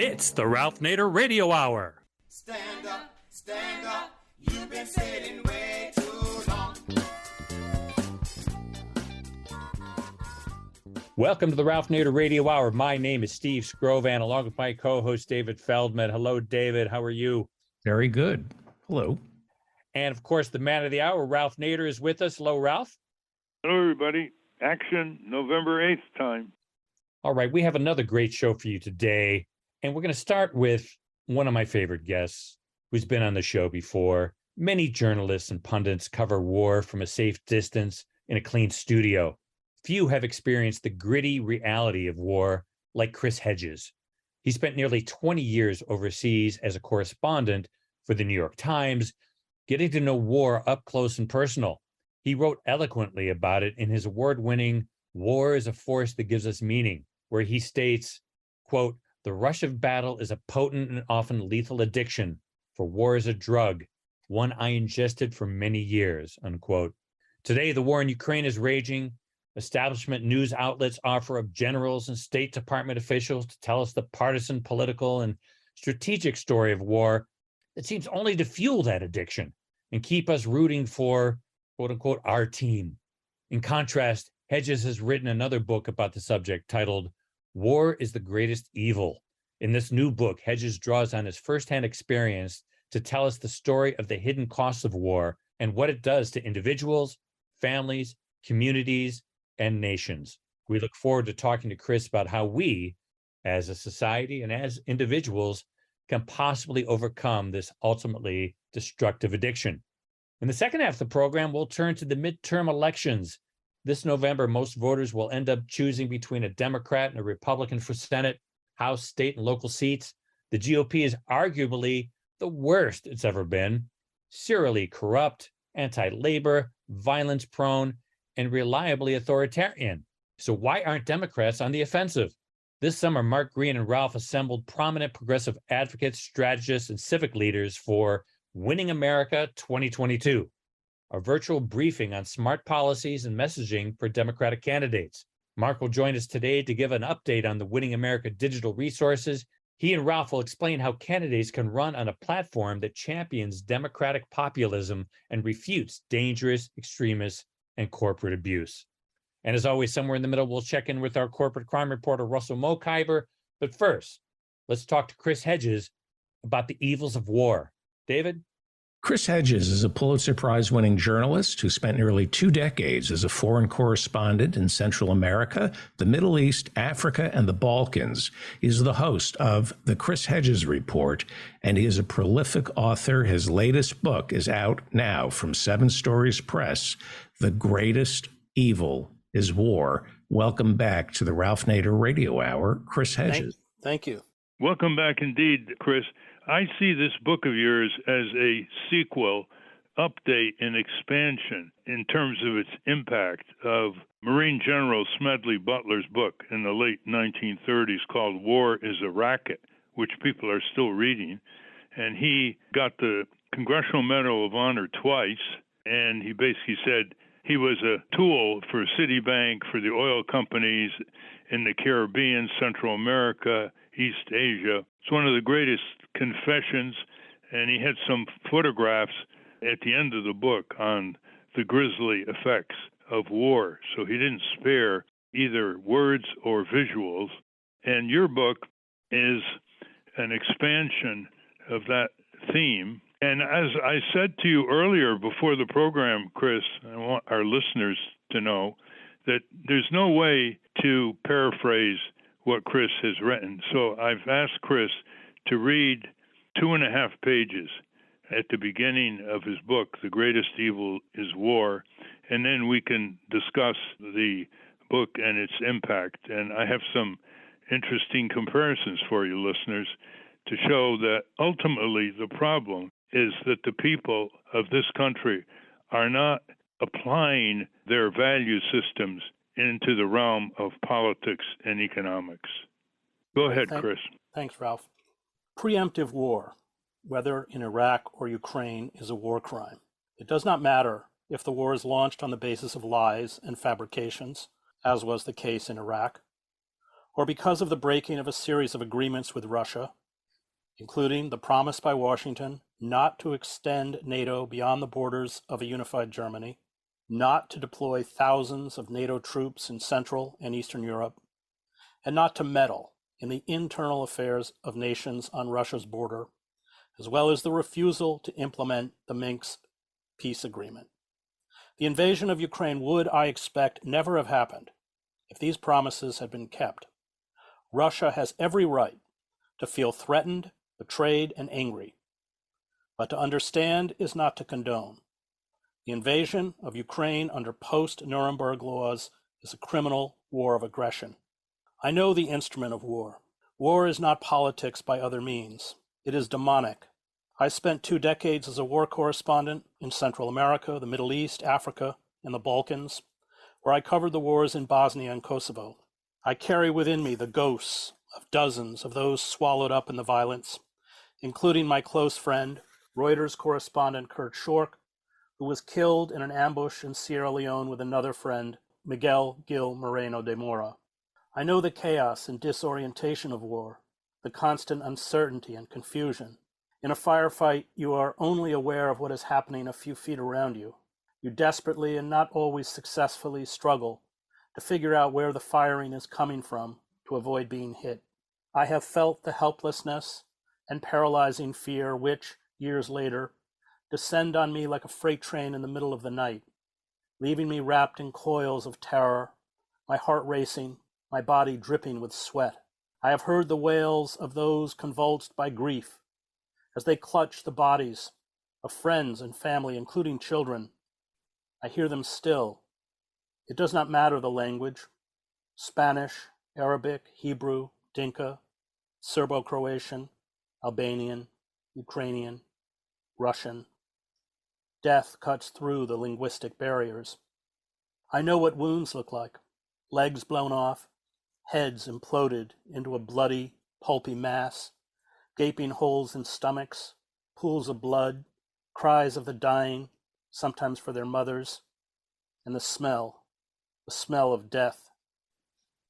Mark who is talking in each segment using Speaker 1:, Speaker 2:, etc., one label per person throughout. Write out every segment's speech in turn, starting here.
Speaker 1: It's the Ralph Nader Radio Hour.
Speaker 2: Stand up, you've been sitting way too long.
Speaker 1: Welcome to the Ralph Nader Radio Hour. My name is Steve Scrovan, along with my co-host David Feldman. Hello, David. How are you?
Speaker 3: Very good. Hello.
Speaker 1: And of course, the man of the hour, Ralph Nader, is with us. Hello, Ralph.
Speaker 4: Hello, everybody. Action November 8th time.
Speaker 1: All right, we have another great show for you today. And we're going to start with one of my favorite guests who's been on the show before. Many journalists and pundits cover war from a safe distance in a clean studio. Few have experienced the gritty reality of war like Chris Hedges. He spent nearly 20 years overseas as a correspondent for the New York Times, getting to know war up close and personal. He wrote eloquently about it in his award-winning War is a Force That Gives Us Meaning, where he states, quote, "The rush of battle is a potent and often lethal addiction, for war is a drug, one I ingested for many years," unquote. Today, the war in Ukraine is raging. Establishment news outlets offer up generals and State Department officials to tell us the partisan, political, and strategic story of war that seems only to fuel that addiction and keep us rooting for, quote unquote, our team. In contrast, Hedges has written another book about the subject titled War is the Greatest Evil. In this new book, Hedges draws on his firsthand experience to tell us the story of the hidden costs of war and what it does to individuals, families, communities, and nations. We look forward to talking to Chris about how we, as a society and as individuals, can possibly overcome this ultimately destructive addiction. In the second half of the program, we'll turn to the midterm elections. This November, most voters will end up choosing between a Democrat and a Republican for Senate, House, state, and local seats. The GOP is arguably the worst it's ever been, serially corrupt, anti-labor, violence-prone, and reliably authoritarian. So why aren't Democrats on the offensive? This summer, Mark Green and Ralph assembled prominent progressive advocates, strategists, and civic leaders for Winning America 2022, a virtual briefing on smart policies and messaging for Democratic candidates. Mark will join us today to give an update on the Winning America digital resources. He and Ralph will explain how candidates can run on a platform that champions democratic populism and refutes dangerous extremists and corporate abuse. And as always, somewhere in the middle, we'll check in with our corporate crime reporter, Russell Mokhiber. But first, let's talk to Chris Hedges about the evils of war. David?
Speaker 3: Chris Hedges is a Pulitzer Prize-winning journalist who spent nearly 2 decades as a foreign correspondent in Central America, the Middle East, Africa, and the Balkans. He's the host of The Chris Hedges Report, and he is a prolific author. His latest book is out now from 7 Stories Press, The Greatest Evil is War. Welcome back to the Ralph Nader Radio Hour, Chris Hedges.
Speaker 5: Thank you.
Speaker 4: Welcome back indeed, Chris. I see this book of yours as a sequel, update, and expansion in terms of its impact of Marine General Smedley Butler's book in the late 1930s called War is a Racket, which people are still reading. And he got the Congressional Medal of Honor twice, and he basically said he was a tool for Citibank, for the oil companies in the Caribbean, Central America, East Asia. It's one of the greatest confessions, and he had some photographs at the end of the book on the grisly effects of war. So he didn't spare either words or visuals. And your book is an expansion of that theme. And as I said to you earlier before the program, Chris, I want our listeners to know that there's no way to paraphrase what Chris has written. So I've asked Chris to read 2.5 pages at the beginning of his book, The Greatest Evil is War, and then we can discuss the book and its impact. And I have some interesting comparisons for you, listeners, to show that ultimately the problem is that the people of this country are not applying their value systems into the realm of politics and economics. Go ahead, Chris.
Speaker 5: Thanks, Ralph. Preemptive war, whether in Iraq or Ukraine, is a war crime. It does not matter if the war is launched on the basis of lies and fabrications, as was the case in Iraq, or because of the breaking of a series of agreements with Russia, including the promise by Washington not to extend NATO beyond the borders of a unified Germany, not to deploy thousands of NATO troops in Central and Eastern Europe, and not to meddle in the internal affairs of nations on Russia's border, as well as the refusal to implement the Minsk peace agreement. The invasion of Ukraine would, I expect, never have happened if these promises had been kept. Russia has every right to feel threatened, betrayed, and angry. But to understand is not to condone. The invasion of Ukraine under post-Nuremberg laws is a criminal war of aggression. I know the instrument of war. War is not politics by other means. It is demonic. I spent 2 decades as a war correspondent in Central America, the Middle East, Africa, and the Balkans, where I covered the wars in Bosnia and Kosovo. I carry within me the ghosts of dozens of those swallowed up in the violence, including my close friend, Reuters correspondent Kurt Schork, who was killed in an ambush in Sierra Leone with another friend, Miguel Gil Moreno de Mora. I know the chaos and disorientation of war, the constant uncertainty and confusion. In a firefight, you are only aware of what is happening a few feet around you. You desperately and not always successfully struggle to figure out where the firing is coming from to avoid being hit. I have felt the helplessness and paralyzing fear which, years later, descend on me like a freight train in the middle of the night, leaving me wrapped in coils of terror, my heart racing, my body dripping with sweat. I have heard the wails of those convulsed by grief as they clutch the bodies of friends and family, including children. I hear them still. It does not matter the language: Spanish, Arabic, Hebrew, Dinka, Serbo-Croatian, Albanian, Ukrainian, Russian. Death cuts through the linguistic barriers. I know what wounds look like: legs blown off, heads imploded into a bloody, pulpy mass, gaping holes in stomachs, pools of blood, cries of the dying, sometimes for their mothers, and the smell of death,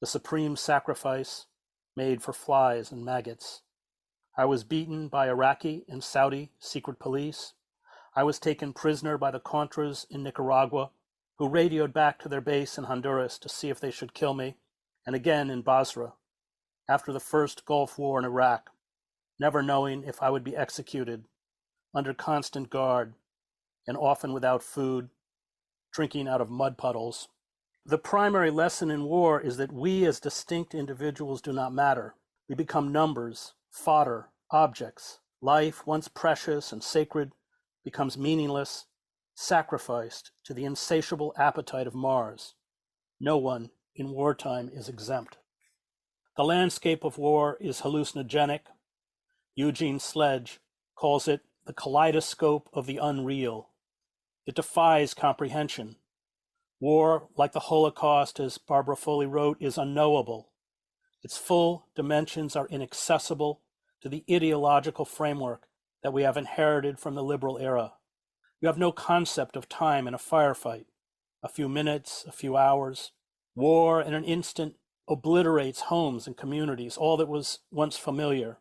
Speaker 5: the supreme sacrifice made for flies and maggots. I was beaten by Iraqi and Saudi secret police. I was taken prisoner by the Contras in Nicaragua, who radioed back to their base in Honduras to see if they should kill me, and again in Basra, after the first Gulf War in Iraq, never knowing if I would be executed, under constant guard, and often without food, drinking out of mud puddles. The primary lesson in war is that we as distinct individuals do not matter. We become numbers, fodder, objects. Life, once precious and sacred, becomes meaningless, sacrificed to the insatiable appetite of Mars. No one in wartime is exempt. The landscape of war is hallucinogenic. Eugene Sledge calls it the kaleidoscope of the unreal. It defies comprehension. War, like the Holocaust, as Barbara Foley wrote, is unknowable. Its full dimensions are inaccessible to the ideological framework that we have inherited from the liberal era. You have no concept of time in a firefight: a few minutes, a few hours. War in an instant obliterates homes and communities, all that was once familiar,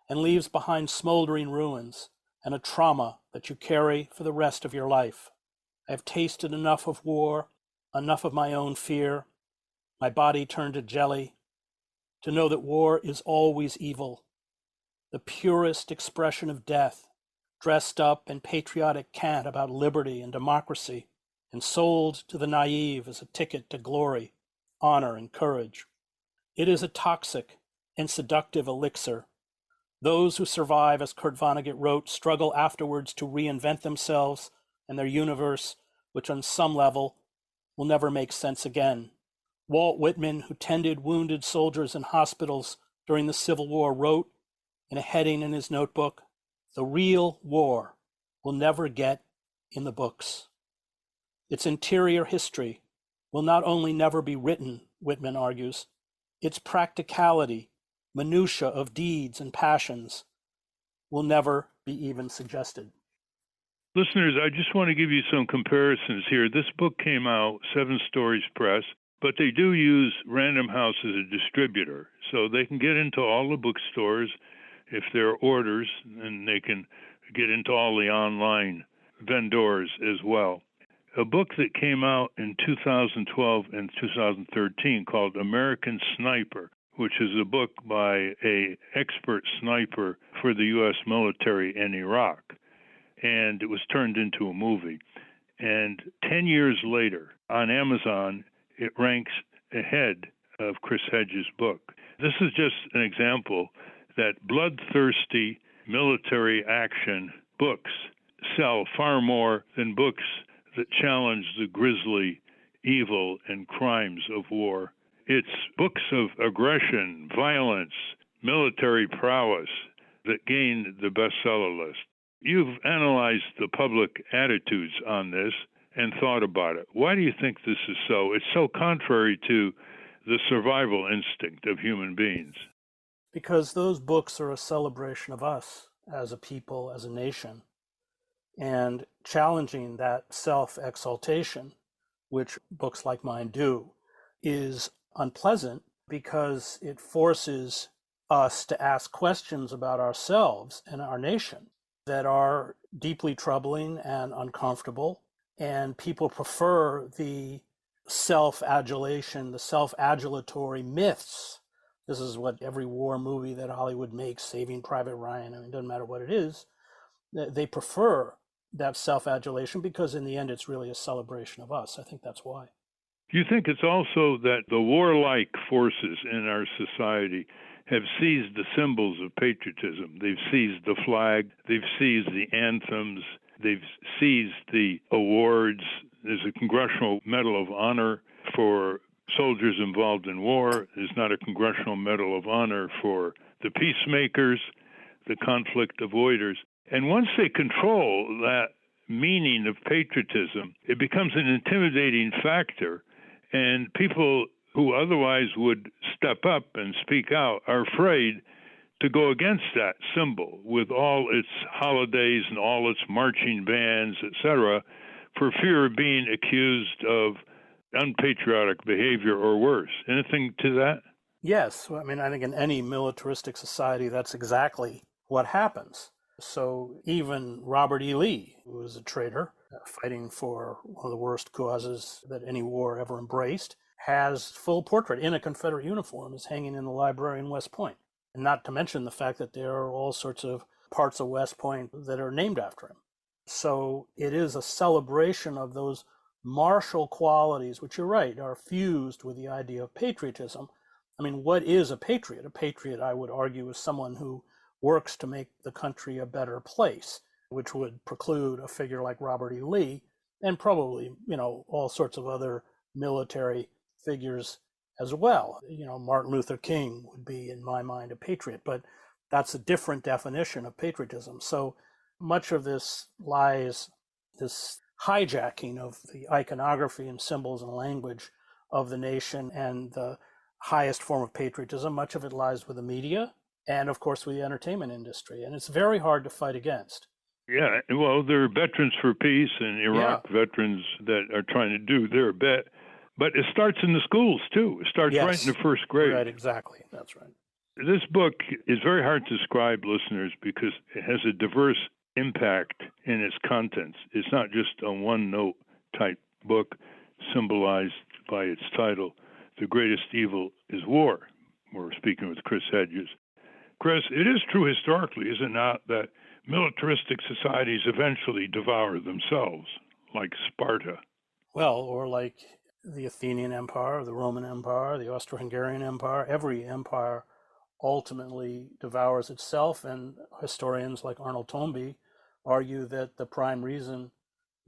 Speaker 5: and leaves behind smoldering ruins and a trauma that you carry for the rest of your life. I have tasted enough of war, enough of my own fear, my body turned to jelly, to know that war is always evil, the purest expression of death, dressed up in patriotic cant about liberty and democracy, and sold to the naive as a ticket to glory, honor, and courage. It is a toxic and seductive elixir. Those who survive, as Kurt Vonnegut wrote, struggle afterwards to reinvent themselves and their universe, which on some level will never make sense again. Walt Whitman, who tended wounded soldiers in hospitals during the Civil War, wrote in a heading in his notebook, "The real war will never get in the books." Its interior history will not only never be written, Whitman argues, its practicality, minutiae of deeds and passions, will never be even suggested.
Speaker 4: Listeners, I just want to give you some comparisons here. This book came out, Seven Stories Press. But they do use Random House as a distributor, so they can get into all the bookstores if there are orders, and they can get into all the online vendors as well. A book that came out in 2012 and 2013 called American Sniper, which is a book by an expert sniper for the U.S. military in Iraq, and it was turned into a movie. And 10 years later, on Amazon, it ranks ahead of Chris Hedges' book. This is just an example that bloodthirsty military action books sell far more than books that challenge the grisly evil and crimes of war. It's books of aggression, violence, military prowess that gain the bestseller list. You've analyzed the public attitudes on this and thought about it. Why do you think this is so? It's so contrary to the survival instinct of human beings.
Speaker 5: Because those books are a celebration of us as a people, as a nation, and challenging that self-exaltation, which books like mine do, is unpleasant because it forces us to ask questions about ourselves and our nation that are deeply troubling and uncomfortable. And people prefer the self-adulation, the self-adulatory myths. This is what every war movie that Hollywood makes, Saving Private Ryan, I mean, it doesn't matter what it is, they prefer that self-adulation because in the end it's really a celebration of us. I think that's why.
Speaker 4: Do you think it's also that the warlike forces in our society have seized the symbols of patriotism? They've seized the flag, they've seized the anthems, they've seized the awards. There's a Congressional Medal of Honor for soldiers involved in war. There's not a Congressional Medal of Honor for the peacemakers, the conflict avoiders. And once they control that meaning of patriotism, it becomes an intimidating factor. And people who otherwise would step up and speak out are afraid to go against that symbol with all its holidays and all its marching bands, etc., for fear of being accused of unpatriotic behavior or worse. Anything to that?
Speaker 5: Yes. I mean, I think in any militaristic society, that's exactly what happens. So even Robert E. Lee, who was a traitor, fighting for one of the worst causes that any war ever embraced, has full portrait in a Confederate uniform is hanging in the library in West Point. And not to mention the fact that there are all sorts of parts of West Point that are named after him. So it is a celebration of those martial qualities, which you're right, are fused with the idea of patriotism. I mean, what is a patriot? A patriot, I would argue, is someone who works to make the country a better place, which would preclude a figure like Robert E. Lee and probably, all sorts of other military figures as well. Martin Luther King would be, in my mind, a patriot, but that's a different definition of patriotism. So much of this lies, this hijacking of the iconography and symbols and language of the nation and the highest form of patriotism, much of it lies with the media and, of course, with the entertainment industry. And it's very hard to fight against.
Speaker 4: Yeah, well, there are Veterans for Peace and Iraq veterans that are trying to do their bit. But it starts in the schools, too. It starts right in the first grade.
Speaker 5: Right, exactly. That's right.
Speaker 4: This book is very hard to describe, listeners, because it has a diverse impact in its contents. It's not just a one-note type book symbolized by its title, The Greatest Evil is War. We're speaking with Chris Hedges. Chris, it is true historically, is it not, that militaristic societies eventually devour themselves, like Sparta?
Speaker 5: Well, or like the Athenian Empire, the Roman Empire, the Austro-Hungarian Empire. Every empire ultimately devours itself, and historians like Arnold Toynbee argue that the prime reason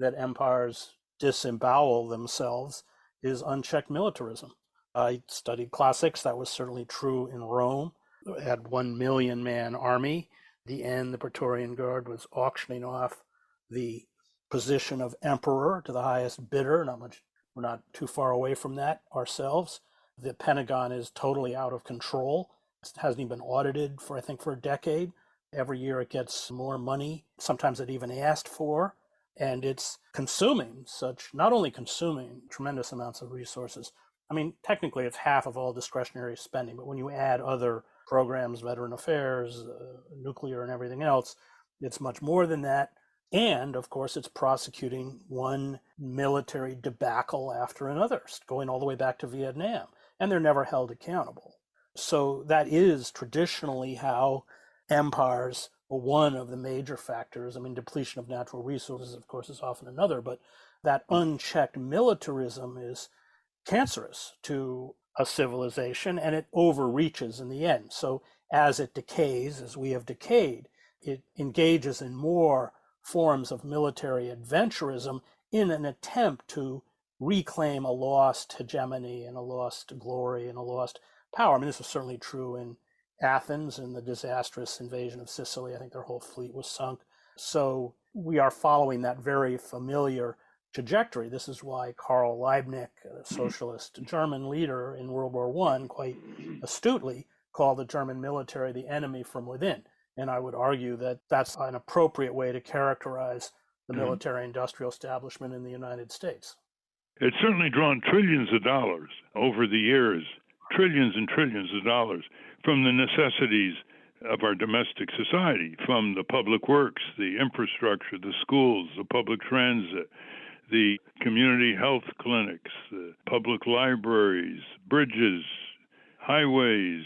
Speaker 5: that empires disembowel themselves is unchecked militarism. I studied classics. That was certainly true in Rome. It had 1 million man army. At the end, the Praetorian Guard was auctioning off the position of emperor to the highest bidder. We're not too far away from that ourselves. The Pentagon is totally out of control. It hasn't even been audited for a decade. Every year it gets more money, sometimes it even asked for, and it's consuming not only consuming tremendous amounts of resources, I mean, technically it's half of all discretionary spending, but when you add other programs, veteran affairs, nuclear and everything else, it's much more than that. And of course, it's prosecuting one military debacle after another, going all the way back to Vietnam, and they're never held accountable. So that is traditionally how empires, well, one of the major factors. I mean, depletion of natural resources, of course, is often another, but that unchecked militarism is cancerous to a civilization, and it overreaches in the end. So as it decays, as we have decayed, it engages in more forms of military adventurism in an attempt to reclaim a lost hegemony and a lost glory and a lost power. I mean, this was certainly true in Athens and the disastrous invasion of Sicily. I think their whole fleet was sunk. So we are following that very familiar trajectory. This is why Karl Liebknecht, a socialist German leader in World War I, quite astutely called the German military the enemy from within. And I would argue that that's an appropriate way to characterize the military-industrial establishment in the United States.
Speaker 4: It's certainly drawn trillions of dollars over the years, trillions and trillions of dollars from the necessities of our domestic society, from the public works, the infrastructure, the schools, the public transit, the community health clinics, the public libraries, bridges, highways,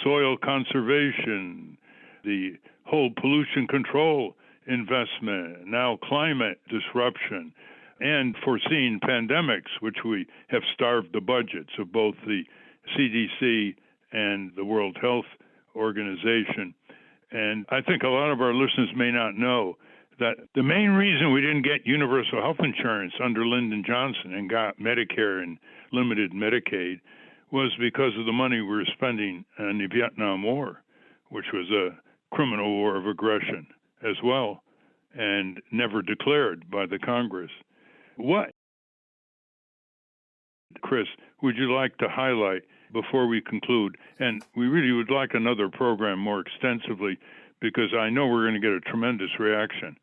Speaker 4: soil conservation, the whole pollution control investment, now climate disruption, and foreseen pandemics, which we have starved the budgets of both the CDC and the World Health Organization. And I think a lot of our listeners may not know that the main reason we didn't get universal health insurance under Lyndon Johnson and got Medicare and limited Medicaid was because of the money we were spending on the Vietnam War, which was a criminal war of aggression as well, and never declared by the Congress. What, Chris, would you like to highlight before we conclude? And we really would like another program more extensively, because I know we're going to get a tremendous reaction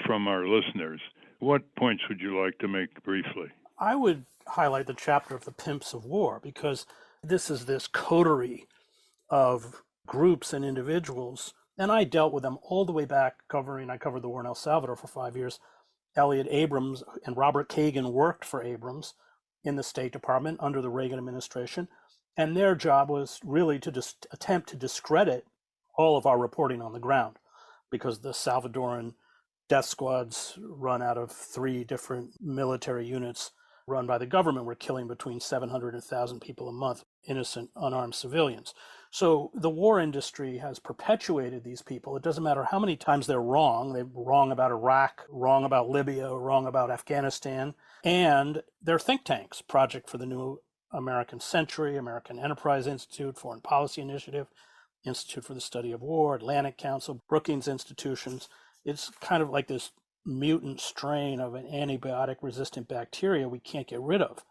Speaker 4: from our listeners. What points would you like to make briefly?
Speaker 5: I would highlight the chapter of the Pimps of War, because this is this coterie of groups and individuals, and I dealt with them all the way back I covered the war in El Salvador for 5 years. Elliot Abrams and Robert Kagan worked for Abrams in the State Department under the Reagan administration, and their job was really to just attempt to discredit all of our reporting on the ground, because the Salvadoran death squads run out of 3 different military units run by the government were killing between 700 and 1,000 people a month, innocent, unarmed civilians. So the war industry has perpetuated these people. It doesn't matter how many times they're wrong. They're wrong about Iraq, wrong about Libya, wrong about Afghanistan. And their think tanks, Project for the New American Century, American Enterprise Institute, Foreign Policy Initiative, Institute for the Study of War, Atlantic Council, Brookings Institutions. It's kind of like this mutant strain of an antibiotic-resistant bacteria we can't get rid of.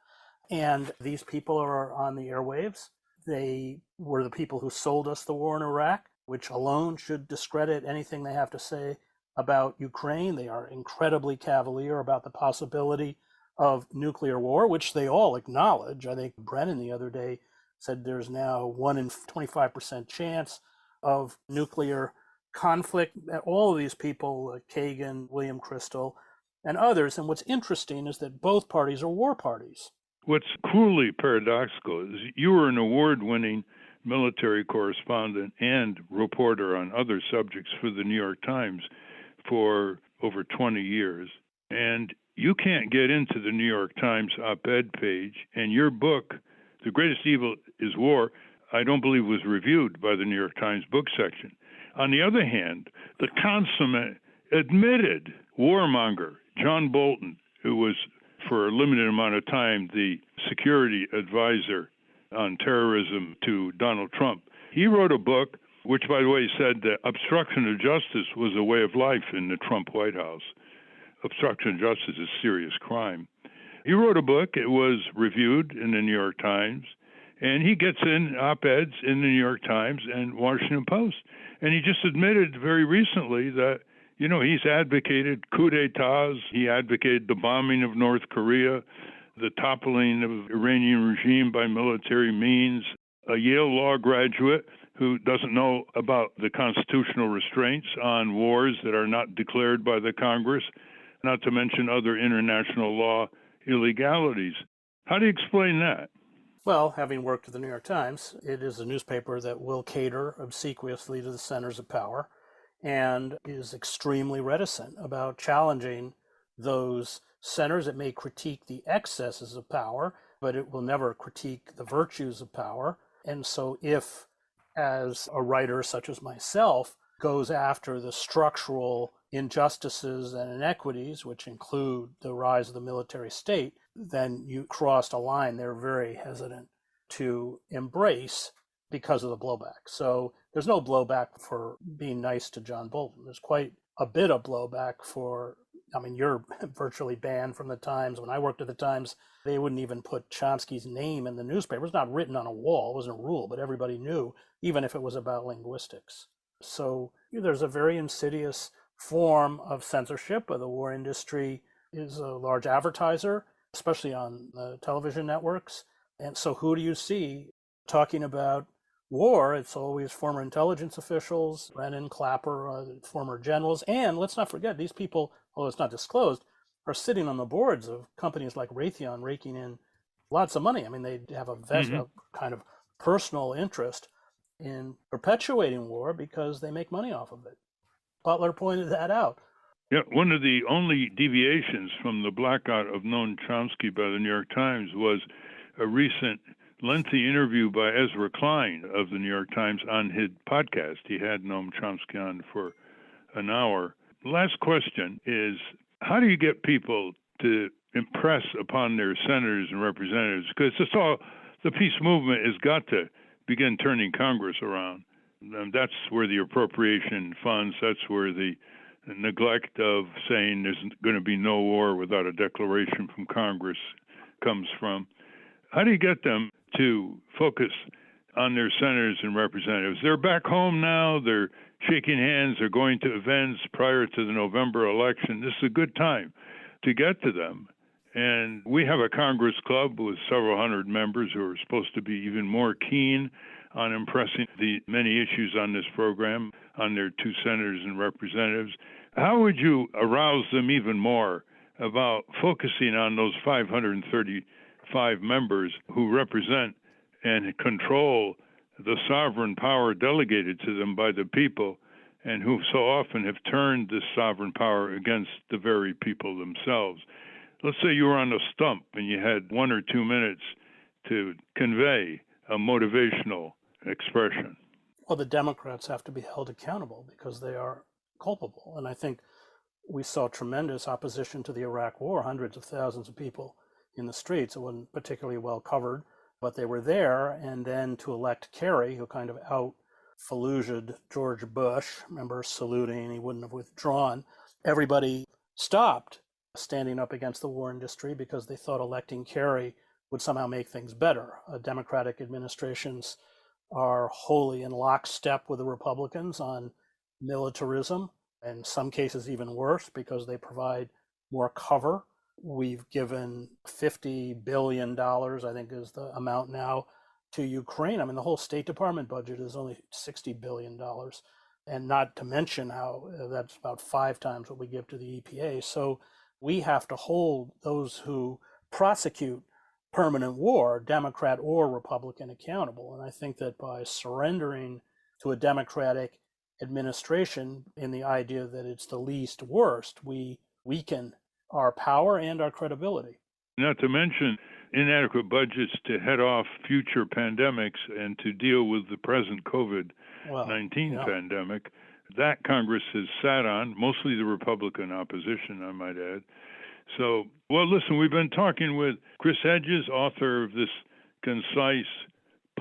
Speaker 5: And these people are on the airwaves. They were the people who sold us the war in Iraq, which alone should discredit anything they have to say about Ukraine. They are incredibly cavalier about the possibility of nuclear war, which they all acknowledge. I think Brennan the other day said there's now 1 in 25% chance of nuclear conflict. All of these people, Kagan, William Crystal, and others. And what's interesting is that both parties are war parties.
Speaker 4: What's cruelly paradoxical is you were an award-winning military correspondent and reporter on other subjects for the New York Times for over 20 years, and you can't get into the New York Times op-ed page, and your book, The Greatest Evil is War, I don't believe was reviewed by the New York Times book section. On the other hand, the consummate, admitted warmonger, John Bolton, who was for a limited amount of time the security advisor on terrorism to Donald Trump, he wrote a book which, by the way, said that obstruction of justice was a way of life in the Trump White House. Obstruction of justice is serious crime. He wrote a book. It was reviewed in the New York Times, and he gets in op-eds in the New York Times and Washington Post. And he just admitted very recently that, he's advocated coup d'etats. He advocated the bombing of North Korea. the toppling of the Iranian regime by military means, a Yale law graduate who doesn't know about the constitutional restraints on wars that are not declared by the Congress, not to mention other international law illegalities. How do you explain that?
Speaker 5: Well, having worked at the New York Times, it is a newspaper that will cater obsequiously to the centers of power and is extremely reticent about challenging those centers. It may critique the excesses of power, but it will never critique the virtues of power. And so if, as a writer such as myself, goes after the structural injustices and inequities, which include the rise of the military state, then you crossed a line they're very hesitant to embrace because of the blowback. So there's no blowback for being nice to John Bolton. There's quite a bit of blowback for, I mean, you're virtually banned from the Times. When I worked at the Times, they wouldn't even put Chomsky's name in the newspaper. It's not written on a wall. It wasn't a rule, but everybody knew, even if it was about linguistics. So there's a very insidious form of censorship. The war industry is a large advertiser, especially on the television networks. And so who do you see talking about war? It's always former intelligence officials, Brennan, Clapper, former generals. And let's not forget, these people, although it's not disclosed, are sitting on the boards of companies like Raytheon, raking in lots of money. I mean, they have a kind of personal interest in perpetuating war because they make money off of it. Butler pointed that out.
Speaker 4: Yeah, one of the only deviations from the blackout of Noam Chomsky by the New York Times was a recent lengthy interview by Ezra Klein of the New York Times on his podcast. He had Noam Chomsky on for an hour. Last question is, how do you get people to impress upon their senators and representatives? Because it's all, the peace movement has got to begin turning Congress around. And that's where the appropriation funds, that's where the neglect of saying there's going to be no war without a declaration from Congress comes from. How do you get them to focus on their senators and representatives? They're back home now. They're shaking hands. They're going to events prior to the November election. This is a good time to get to them. And we have a Congress club with several hundred members who are supposed to be even more keen on impressing the many issues on this program on their two senators and representatives. How would you arouse them even more about focusing on those 535 members who represent and control the sovereign power delegated to them by the people, and who so often have turned this sovereign power against the very people themselves? Let's say you were on a stump and you had 1 or 2 minutes to convey a motivational expression.
Speaker 5: Well, the Democrats have to be held accountable because they are culpable. And I think we saw tremendous opposition to the Iraq War, hundreds of thousands of people in the streets. It wasn't particularly well covered, but they were there. And then to elect Kerry, who kind of out-Fallujah'd George Bush, remember, saluting, he wouldn't have withdrawn. Everybody stopped standing up against the war industry because they thought electing Kerry would somehow make things better. Democratic administrations are wholly in lockstep with the Republicans on militarism, in some cases even worse because they provide more cover. We've given $50 billion, I think is the amount now, to Ukraine. I mean, the whole State Department budget is only $60 billion. And not to mention how that's about 5 times what we give to the EPA. So we have to hold those who prosecute permanent war, Democrat or Republican, accountable. And I think that by surrendering to a Democratic administration in the idea that it's the least worst, we weaken our power and our credibility.
Speaker 4: Not to mention inadequate budgets to head off future pandemics and to deal with the present COVID-19 pandemic. That Congress has sat on, mostly the Republican opposition, I might add. So, well, listen, we've been talking with Chris Hedges, author of this concise,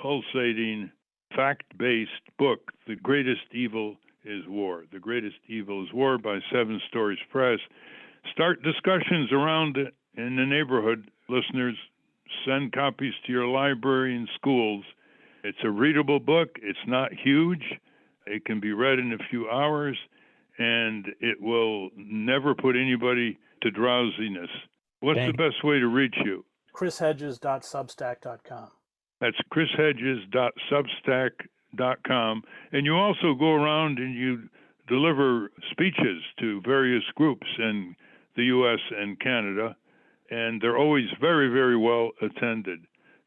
Speaker 4: pulsating, fact-based book, The Greatest Evil is War. The Greatest Evil is War by Seven Stories Press. Start discussions around it in the neighborhood. Listeners, send copies to your library and schools. It's a readable book. It's not huge. It can be read in a few hours, and it will never put anybody to drowsiness. What's the best way to reach you?
Speaker 5: chrishedges.substack.com.
Speaker 4: That's chrishedges.substack.com. And you also go around and you deliver speeches to various groups in the U.S. and Canada, and they're always very, very well attended.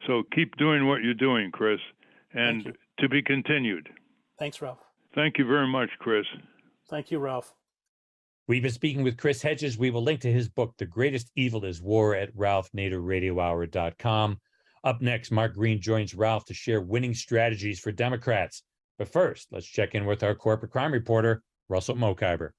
Speaker 4: So keep doing what you're doing, Chris, and to be continued.
Speaker 5: Thanks, Ralph.
Speaker 4: Thank you very much, Chris.
Speaker 5: Thank you, Ralph.
Speaker 1: We've been speaking with Chris Hedges. We will link to his book, The Greatest Evil is War, at ralphnaderradiohour.com. Up next, Mark Green joins Ralph to share winning strategies for Democrats. But first, let's check in with our corporate crime reporter, Russell Mokhiber.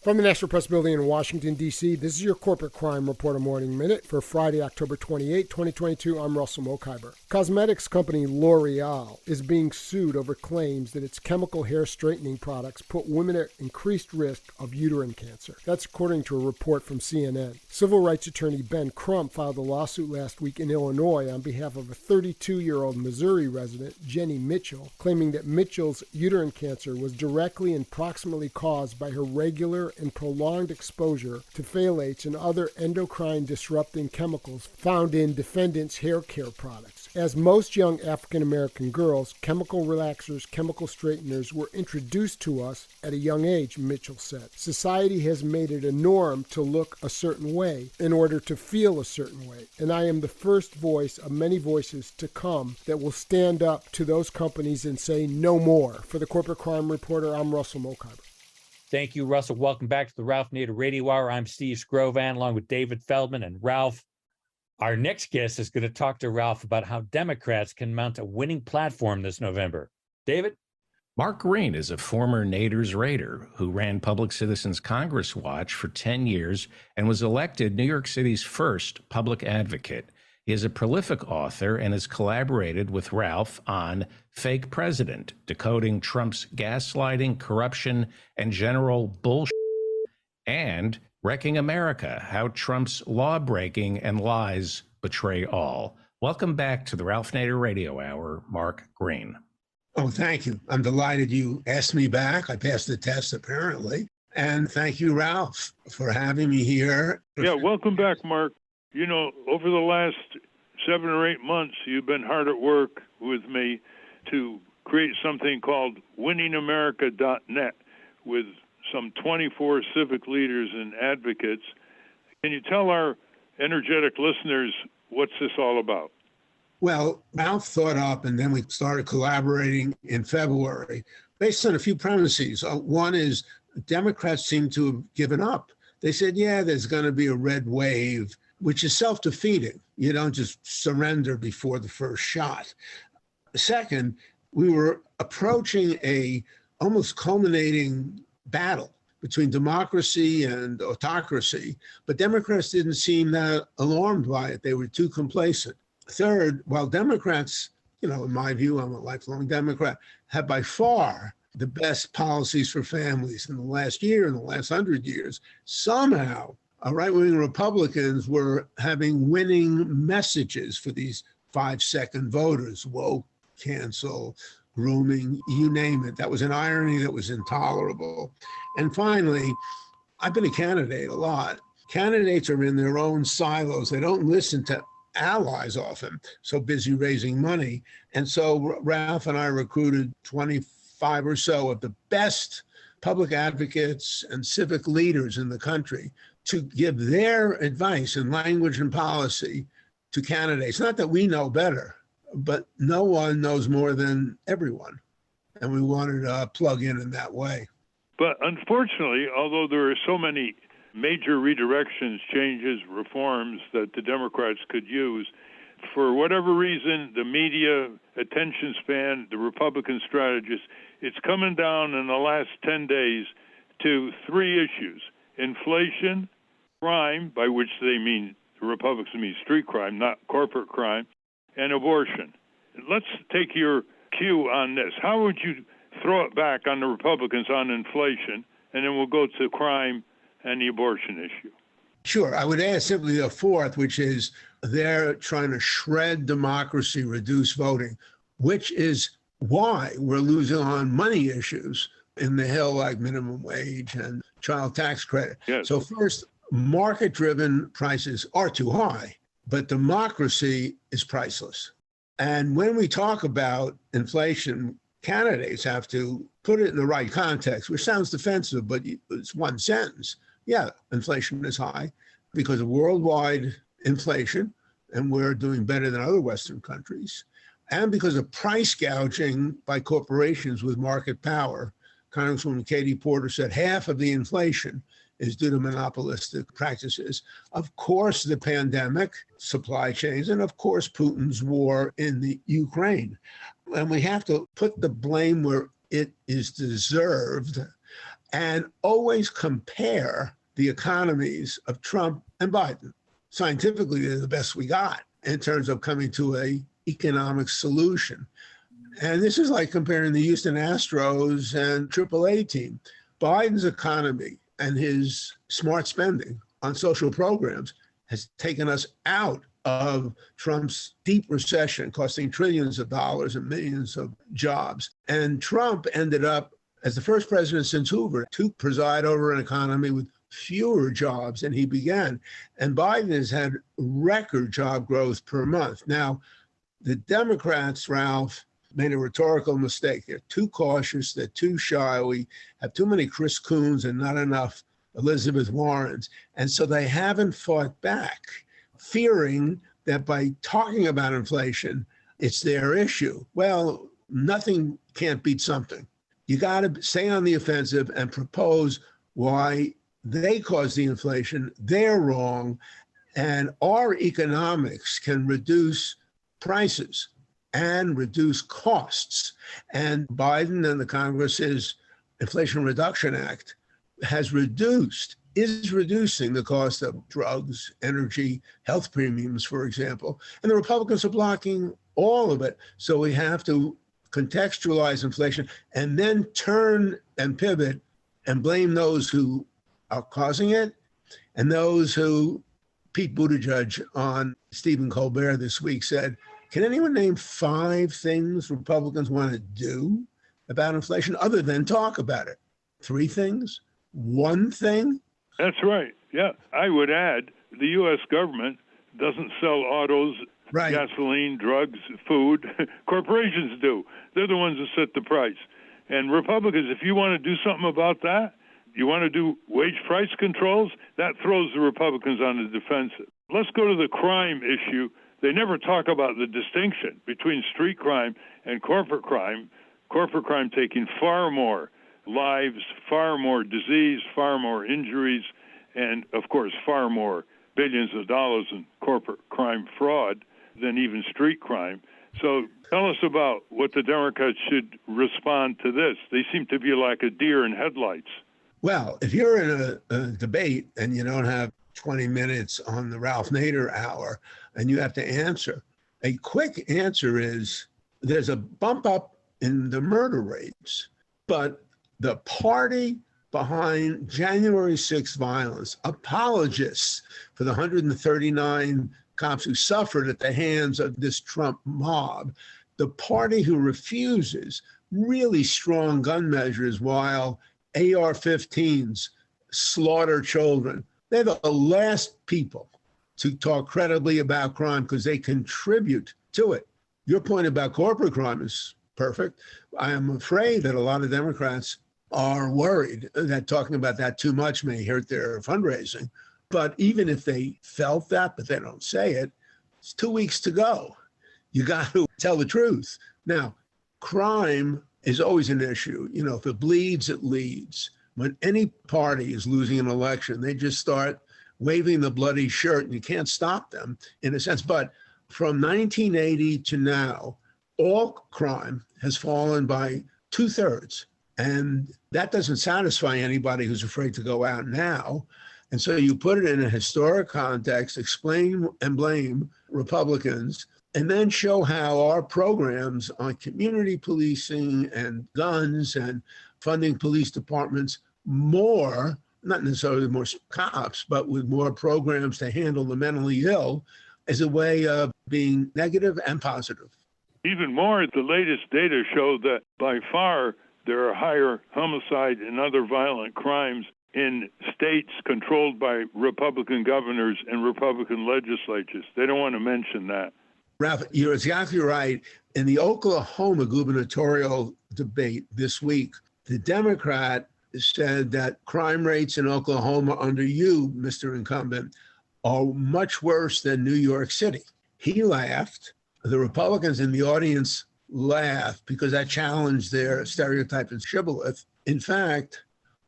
Speaker 6: From the National Press Building in Washington, D.C., this is your Corporate Crime Reporter Morning Minute for Friday, October 28, 2022. I'm Russell Mokhiber. Cosmetics company L'Oreal is being sued over claims that its chemical hair straightening products put women at increased risk of uterine cancer. That's according to a report from CNN. Civil rights attorney Ben Crump filed a lawsuit last week in Illinois on behalf of a 32-year-old Missouri resident, Jenny Mitchell, claiming that Mitchell's uterine cancer was directly and proximately caused by her regular and prolonged exposure to phthalates and other endocrine-disrupting chemicals found in defendants' hair care products. As most young African-American girls, chemical relaxers, chemical straighteners were introduced to us at a young age, Mitchell said. Society has made it a norm to look a certain way in order to feel a certain way, and I am the first voice of many voices to come that will stand up to those companies and say no more. For the Corporate Crime Reporter, I'm Russell Mokhiber.
Speaker 1: Thank you, Russell. Welcome back to the Ralph Nader Radio Hour. I'm Steve Scrovan, along with David Feldman and Ralph. Our next guest is going to talk to Ralph about how Democrats can mount a winning platform this November. David?
Speaker 3: Mark Green is a former Nader's Raider who ran Public Citizens Congress Watch for 10 years and was elected New York City's first public advocate. He is a prolific author and has collaborated with Ralph on Fake President, Decoding Trump's Gaslighting, Corruption, and General Bullshit, and Wrecking America, How Trump's Law-Breaking and Lies Betray All. Welcome back to the Ralph Nader Radio Hour, Mark Green.
Speaker 7: Oh, thank you. I'm delighted you asked me back. I passed the test, apparently. And thank you, Ralph, for having me here.
Speaker 4: Yeah, welcome back, Mark. You know, over the last 7 or 8 months, you've been hard at work with me to create something called winningamerica.net with some 24 civic leaders and advocates. Can you tell our energetic listeners what's this all about?
Speaker 7: Well, Ralph thought up, and then we started collaborating in February based on a few premises. One is Democrats seem to have given up. They said, yeah, there's going to be a red wave, which is self-defeating. You don't just surrender before the first shot. Second, we were approaching a almost culminating battle between democracy and autocracy, but Democrats didn't seem that alarmed by it. They were too complacent. Third, while Democrats, you know, in my view, I'm a lifelong Democrat, have by far the best policies for families in the last year, in the last 100 years, somehow right-wing Republicans were having winning messages for these 5-second voters, woke, cancel, grooming, you name it. That was an irony that was intolerable. And finally, I've been a candidate a lot. Candidates are in their own silos. They don't listen to allies often, so busy raising money. And so Ralph and I recruited 25 or so of the best public advocates and civic leaders in the country to give their advice in language and policy to candidates. Not that we know better, but no one knows more than everyone. And we wanted to plug in that way.
Speaker 4: But unfortunately, although there are so many major redirections, changes, reforms that the Democrats could use, for whatever reason, the media, attention span, the Republican strategists, it's coming down in the last 10 days to 3 issues: inflation, crime, by which they mean, the Republicans mean street crime, not corporate crime, and abortion. Let's take your cue on this. How would you throw it back on the Republicans on inflation, and then we'll go to crime and the abortion issue?
Speaker 7: Sure. I would add simply a fourth, which is they're trying to shred democracy, reduce voting, which is why we're losing on money issues in the Hill, like minimum wage and child tax credit.
Speaker 4: Yes.
Speaker 7: So first, market-driven prices are too high. but democracy is priceless. And when we talk about inflation, candidates have to put it in the right context, which sounds defensive, but it's one sentence. Yeah, inflation is high because of worldwide inflation, and we're doing better than other Western countries, and because of price gouging by corporations with market power. Congresswoman Katie Porter said half of the inflation is due to monopolistic practices. Of course, the pandemic, supply chains, and of course, Putin's war in the Ukraine. And we have to put the blame where it is deserved and always compare the economies of Trump and Biden. Scientifically, they're the best we got in terms of coming to an economic solution. And this is like comparing the Houston Astros and AAA team. Biden's economy and his smart spending on social programs has taken us out of Trump's deep recession, costing trillions of dollars and millions of jobs. And Trump ended up, as the first president since Hoover, to preside over an economy with fewer jobs than he began. And Biden has had record job growth per month. Now, the Democrats, Ralph, made a rhetorical mistake. They're too cautious. They're too shy. We have too many Chris Coons and not enough Elizabeth Warrens. And so they haven't fought back, fearing that by talking about inflation, it's their issue. Well, nothing can't beat something. You got to stay on the offensive and propose why they caused the inflation. They're wrong. And our economics can reduce prices and reduce costs. And Biden and the Congress's Inflation Reduction Act is reducing the cost of drugs, energy, health premiums, for example. And the Republicans are blocking all of it. So we have to contextualize inflation and then turn and pivot and blame those who are causing it and those who, Pete Buttigieg on Stephen Colbert this week said, can anyone name 5 things Republicans want to do about inflation other than talk about it? 3 things? 1 thing?
Speaker 4: That's right. Yeah. I would add the U.S. government doesn't sell autos,
Speaker 7: Right.
Speaker 4: gasoline, drugs, food. Corporations do. They're the ones that set the price. And Republicans, if you want to do something about that, you want to do wage price controls, that throws the Republicans on the defensive. Let's go to the crime issue. They never talk about the distinction between street crime and corporate crime. Corporate crime taking far more lives, far more disease, far more injuries, and, of course, far more billions of dollars in corporate crime fraud than even street crime. So tell us about what the Democrats should respond to this. They seem to be like a deer in headlights.
Speaker 7: Well, if you're in a debate and you don't have 20 minutes on the Ralph Nader hour and you have to answer, a quick answer is there's a bump up in the murder rates, but the party behind January 6th violence, apologists for the 139 cops who suffered at the hands of this Trump mob, the party who refuses really strong gun measures while AR-15s slaughter children. They're the last people to talk credibly about crime because they contribute to it. Your point about corporate crime is perfect. I am afraid that a lot of Democrats are worried that talking about that too much may hurt their fundraising. But even if they felt that, but they don't say it, it's 2 weeks to go. You got to tell the truth. Now, crime is always an issue. You know, if it bleeds, it leads. When any party is losing an election, they just start waving the bloody shirt and you can't stop them in a sense. But from 1980 to now, all crime has fallen by 2/3. And that doesn't satisfy anybody who's afraid to go out now. And so you put it in a historic context, explain and blame Republicans, and then show how our programs on community policing and guns and funding police departments more, not necessarily more cops, but with more programs to handle the mentally ill, as a way of being negative and positive.
Speaker 4: Even more, the latest data show that by far there are higher homicide and other violent crimes in states controlled by Republican governors and Republican legislatures. They don't want to mention that.
Speaker 7: Ralph, you're exactly right. In the Oklahoma gubernatorial debate this week, the Democrat said that crime rates in Oklahoma under you, Mr. Incumbent, are much worse than New York City. He laughed. The Republicans in the audience laughed because that challenged their stereotype and shibboleth. In fact,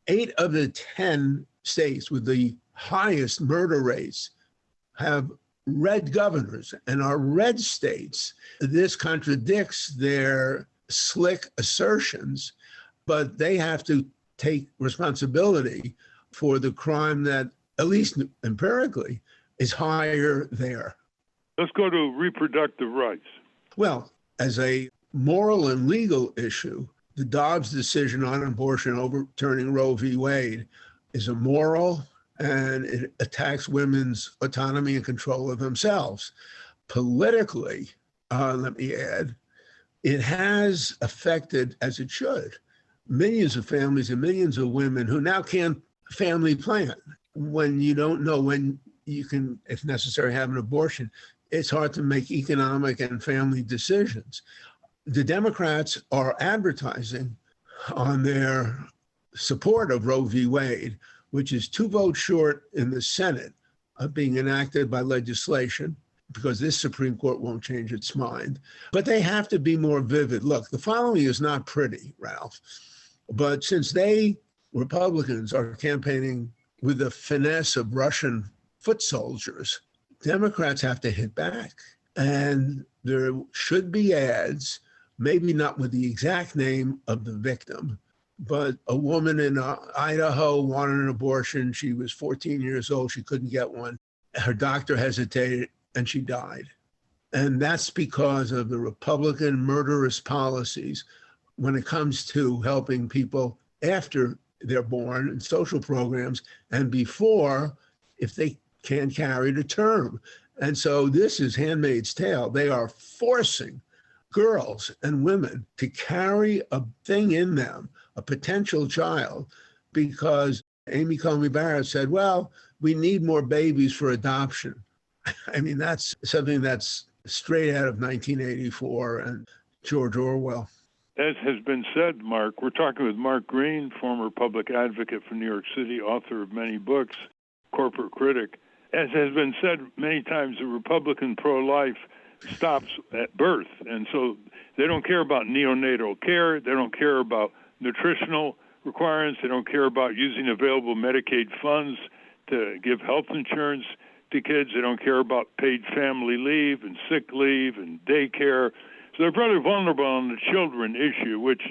Speaker 7: 8 of the 10 states with the highest murder rates have red governors, and our red states, this contradicts their slick assertions, but they have to take responsibility for the crime that, at least empirically, is higher there.
Speaker 4: Let's go to reproductive rights.
Speaker 7: Well, as a moral and legal issue, the Dobbs decision on abortion overturning Roe v. Wade is immoral, and it attacks women's autonomy and control of themselves. Politically, let me add, it has affected, as it should, millions of families and millions of women who now can't family plan. When you don't know when you can, if necessary, have an abortion, it's hard to make economic and family decisions. The Democrats are advertising on their support of Roe v. Wade, which is 2 votes short in the Senate of being enacted by legislation, because this Supreme Court won't change its mind. But they have to be more vivid. Look, the following is not pretty, Ralph, but since Republicans, are campaigning with the finesse of Russian foot soldiers, Democrats have to hit back. And there should be ads, maybe not with the exact name of the victim, but a woman in Idaho wanted an abortion. She was 14 years old. She couldn't get one. Her doctor hesitated, and she died. And that's because of the Republican murderous policies when it comes to helping people after they're born in social programs and before, if they can't carry to term. And so this is Handmaid's Tale. They are forcing girls and women to carry a thing in them, a potential child, because Amy Coney Barrett said, well, we need more babies for adoption. I mean, that's something that's straight out of 1984 and George Orwell.
Speaker 4: As has been said, Mark, we're talking with Mark Green, former public advocate for New York City, author of many books, corporate critic. As has been said many times, the Republican pro-life stops at birth. And so they don't care about neonatal care. They don't care about nutritional requirements. They don't care about using available Medicaid funds to give health insurance to kids. They don't care about paid family leave and sick leave and daycare. So they're very vulnerable on the children issue, which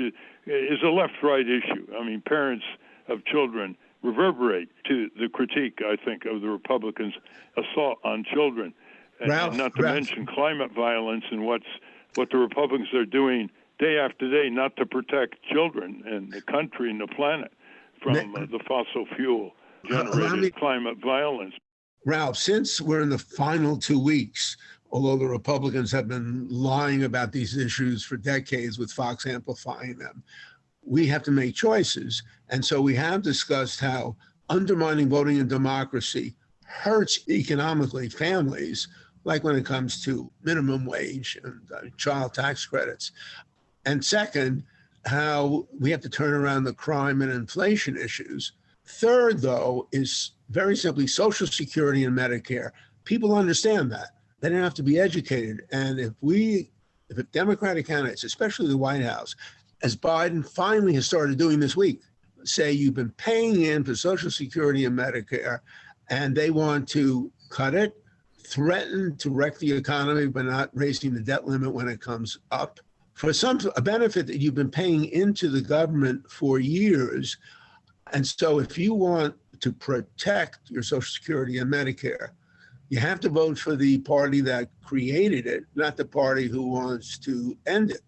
Speaker 4: is a left-right issue. I mean, parents of children reverberate to the critique, I think, of the Republicans' assault on children. And not to mention climate violence and what the Republicans are doing day after day not to protect children and the country and the planet from the fossil fuel generated climate violence.
Speaker 7: Ralph, since we're in the final 2 weeks, although the Republicans have been lying about these issues for decades with Fox amplifying them, we have to make choices. And so we have discussed how undermining voting and democracy hurts economically families, like when it comes to minimum wage and child tax credits. And second, how we have to turn around the crime and inflation issues. Third, though, is very simply Social Security and Medicare. People understand that. They don't have to be educated. And if Democratic candidates, especially the White House, as Biden finally has started doing this week, say you've been paying in for Social Security and Medicare, and they want to cut it, threaten to wreck the economy by not raising the debt limit when it comes up, for a benefit that you've been paying into the government for years. And so if you want to protect your Social Security and Medicare, you have to vote for the party that created it, not the party who wants to end it.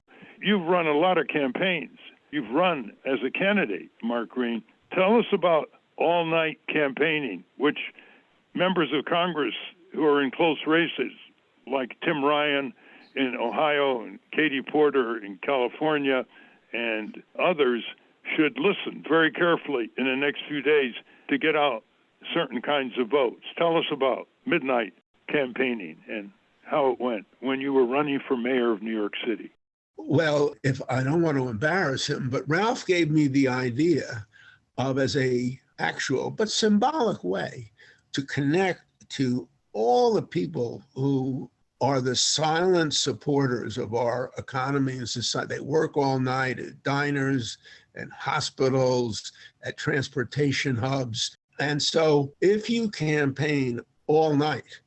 Speaker 4: You've run a lot of campaigns. You've run as a candidate, Mark Green. Tell us about all-night campaigning, which members of Congress who are in close races, like Tim Ryan in Ohio and Katie Porter in California and others, should listen very carefully in the next few days to get out certain kinds of votes. Tell us about midnight campaigning and how it went when you were running for mayor of New York City.
Speaker 7: Well, if I don't want to embarrass him, but Ralph gave me the idea of, as a actual but symbolic way, to connect to all the people who are the silent supporters of our economy and society. They work all night at diners and hospitals, at transportation hubs. And so if you campaign all night,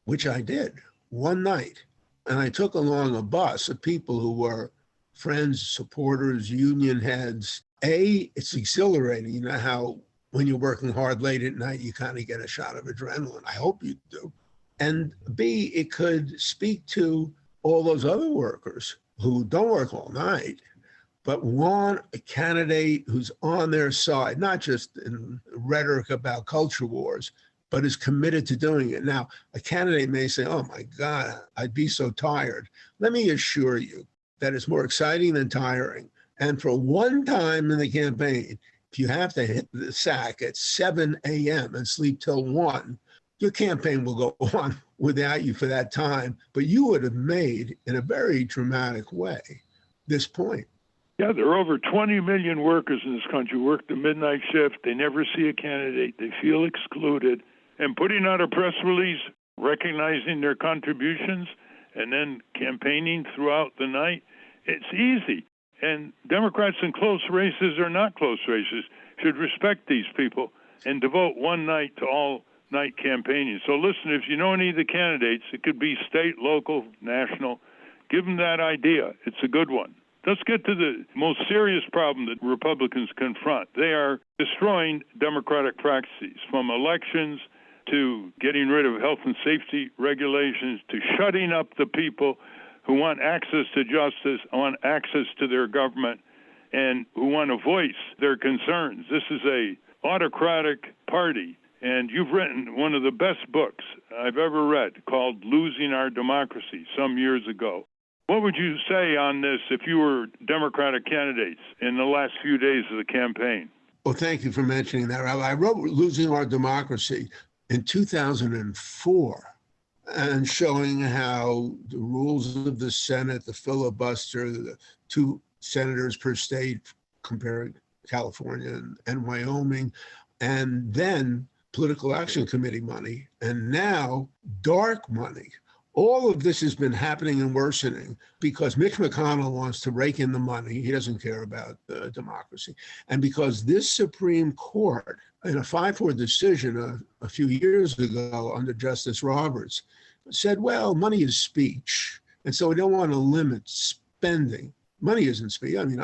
Speaker 7: which I did one night, and I took along a bus of people who were friends, supporters, union heads, it's exhilarating. You know how when you're working hard late at night, you kind of get a shot of adrenaline. I hope you do. And B, it could speak to all those other workers who don't work all night, but want a candidate who's on their side, not just in rhetoric about culture wars, but is committed to doing it. Now, a candidate may say, oh my God, I'd be so tired. Let me assure you that it's more exciting than tiring. And for one time in the campaign, if you have to hit the sack at 7 a.m. and sleep till 1, your campaign will go on without you for that time, but you would have made, in a very dramatic way, this point.
Speaker 4: Yeah, there are over 20 million workers in this country who work the midnight shift. They never see a candidate. They feel excluded. And putting out a press release recognizing their contributions and then campaigning throughout the night, it's easy. And Democrats in close races or not close races should respect these people and devote one night to all-night campaigning. So listen, if you know any of the candidates, it could be state, local, national, give them that idea. It's a good one. Let's get to the most serious problem that Republicans confront. They are destroying democratic practices, from elections to getting rid of health and safety regulations to shutting up the people who want access to justice, want access to their government, and who want to voice their concerns. This is a autocratic party, and you've written one of the best books I've ever read called Losing Our Democracy some years ago. What would you say on this if you were Democratic candidates in the last few days of the campaign?
Speaker 7: Well, thank you for mentioning that. I wrote Losing Our Democracy in 2004 and showing how the rules of the Senate, the filibuster, the 2 senators per state, comparing California and Wyoming, and then political action committee money, and now dark money. All of this has been happening and worsening because Mitch McConnell wants to rake in the money. He doesn't care about democracy. And because this Supreme Court, in a 5-4 decision a few years ago under Justice Roberts, said, well, money is speech. And so we don't want to limit spending. Money isn't speech. I mean,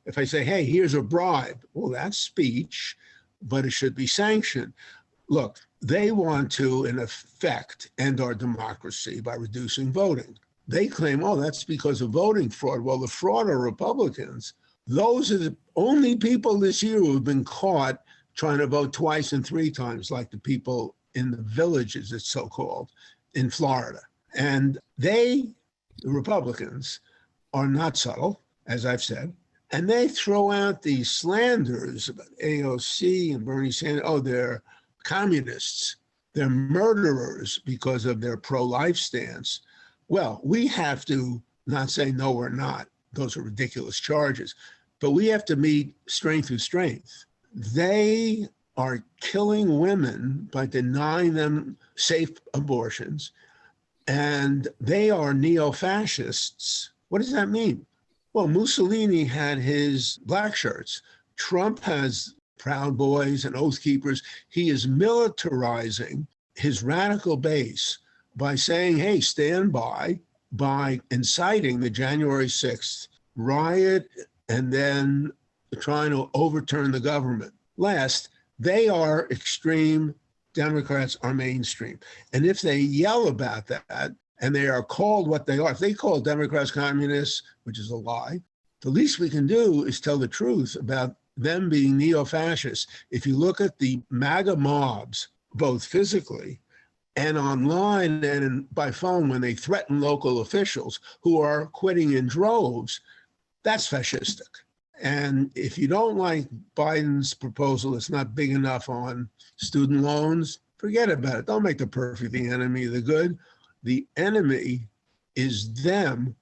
Speaker 7: if I say, hey, here's a bribe, well, that's speech, but it should be sanctioned. Look, they want to, in effect, end our democracy by reducing voting. They claim, oh, that's because of voting fraud. Well, the fraud are Republicans. Those are the only people this year who have been caught trying to vote twice and 3 times, like the people in the villages, it's so-called, in Florida. And the Republicans, are not subtle, as I've said, and they throw out these slanders about AOC and Bernie Sanders. Oh, they're communists, they're murderers because of their pro-life stance. Well, we have to not say no, we're not. Those are ridiculous charges. But we have to meet strength with strength. They are killing women by denying them safe abortions, and they are neo-fascists. What does that mean? Well, Mussolini had his black shirts. Trump has Proud Boys and Oath Keepers. He is militarizing his radical base by saying, hey, stand by inciting the January 6th riot and then trying to overturn the government. Last, they are extreme. Democrats are mainstream. And if they yell about that and they are called what they are, if they call Democrats communists, which is a lie, the least we can do is tell the truth about them being neo-fascists. If you look at the MAGA mobs, both physically and online and by phone, when they threaten local officials who are quitting in droves, that's fascistic. And if you don't like Biden's proposal, it's not big enough on student loans, forget about it. Don't make the perfect the enemy of the good. The enemy is them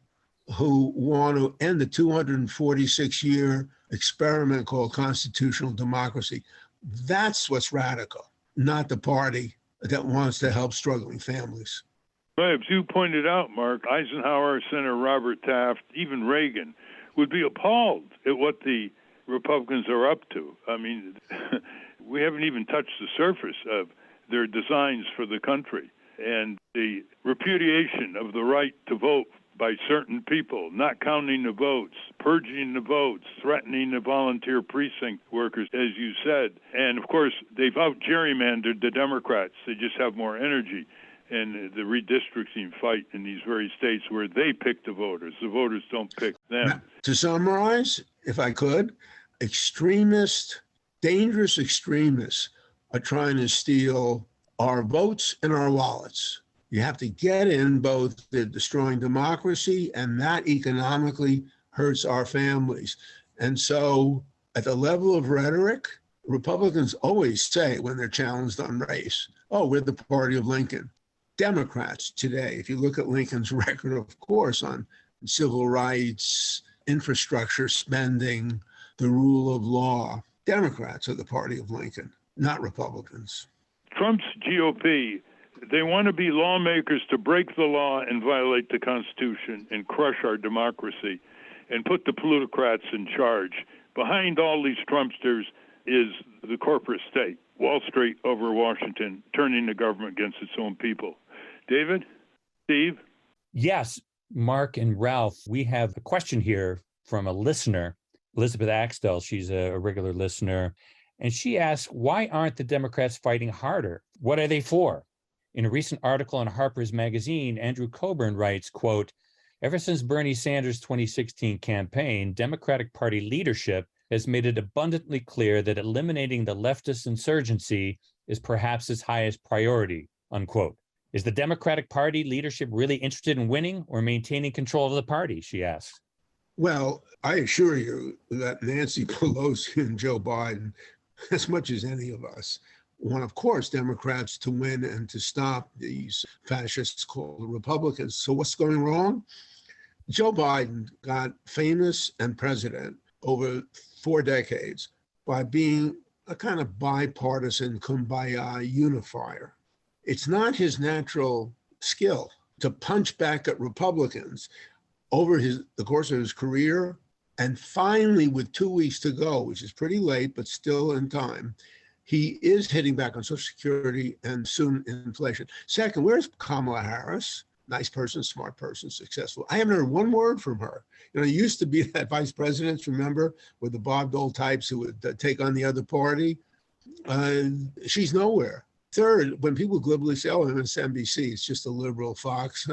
Speaker 7: who want to end the 246-year experiment called constitutional democracy. That's what's radical, not the party that wants to help struggling families.
Speaker 4: Well, as you pointed out, Mark, Eisenhower, Senator Robert Taft, even Reagan would be appalled at what the Republicans are up to. I mean, we haven't even touched the surface of their designs for the country and the repudiation of the right to vote by certain people, not counting the votes, purging the votes, threatening the volunteer precinct workers, as you said. And, of course, they've out-gerrymandered the Democrats. They just have more energy. And the redistricting fight in these very states where they pick the voters don't pick them.
Speaker 7: Now, to summarize, if I could, dangerous extremists are trying to steal our votes and our wallets. You have to get in both the destroying democracy, and that economically hurts our families. And so at the level of rhetoric, Republicans always say when they're challenged on race, oh, we're the party of Lincoln. Democrats today, if you look at Lincoln's record, of course, on civil rights, infrastructure spending, the rule of law, Democrats are the party of Lincoln, not Republicans.
Speaker 4: Trump's GOP, they want to be lawmakers to break the law and violate the Constitution and crush our democracy and put the plutocrats in charge. Behind all these Trumpsters is the corporate state, Wall Street over Washington, turning the government against its own people. David? Steve?
Speaker 1: Yes, Mark and Ralph, we have a question here from a listener, Elizabeth Axtell. She's a regular listener. And she asks, why aren't the Democrats fighting harder? What are they for? In a recent article in Harper's Magazine, Andrew Coburn writes, quote, ever since Bernie Sanders' 2016 campaign, Democratic Party leadership has made it abundantly clear that eliminating the leftist insurgency is perhaps its highest priority, unquote. Is the Democratic Party leadership really interested in winning or maintaining control of the party, she asks.
Speaker 7: Well, I assure you that Nancy Pelosi and Joe Biden, as much as any of us, want, of course, Democrats to win and to stop these fascists called the Republicans. So what's going wrong? Joe Biden got famous and president over 4 decades by being a kind of bipartisan kumbaya unifier. It's not his natural skill to punch back at Republicans over the course of his career. And finally, with 2 weeks to go, which is pretty late, but still in time, he is hitting back on Social Security and soon inflation. Second, where's Kamala Harris? Nice person, smart person, successful. I haven't heard one word from her. You know, it used to be that vice presidents, remember, with the Bob Dole types who would take on the other party. She's nowhere. Third, when people glibly say, oh, MSNBC, it's just a liberal Fox.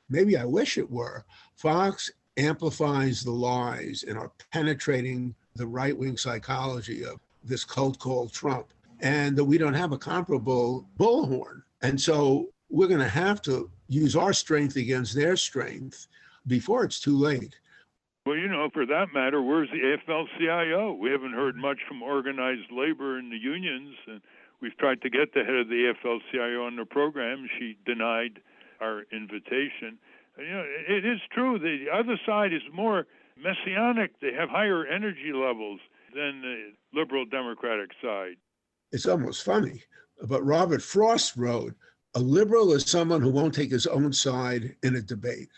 Speaker 7: Maybe I wish it were. Fox amplifies the lies and are penetrating the right-wing psychology of this cult called Trump, and that we don't have a comparable bullhorn. And so we're going to have to use our strength against their strength before it's too late.
Speaker 4: Well, you know, for that matter, where's the AFL-CIO? We haven't heard much from organized labor and the unions, and we've tried to get the head of the AFL-CIO on the program. She denied our invitation. You know, it is true. The other side is more messianic. They have higher energy levels than the liberal Democratic side.
Speaker 7: It's almost funny, but Robert Frost wrote, a liberal is someone who won't take his own side in a debate.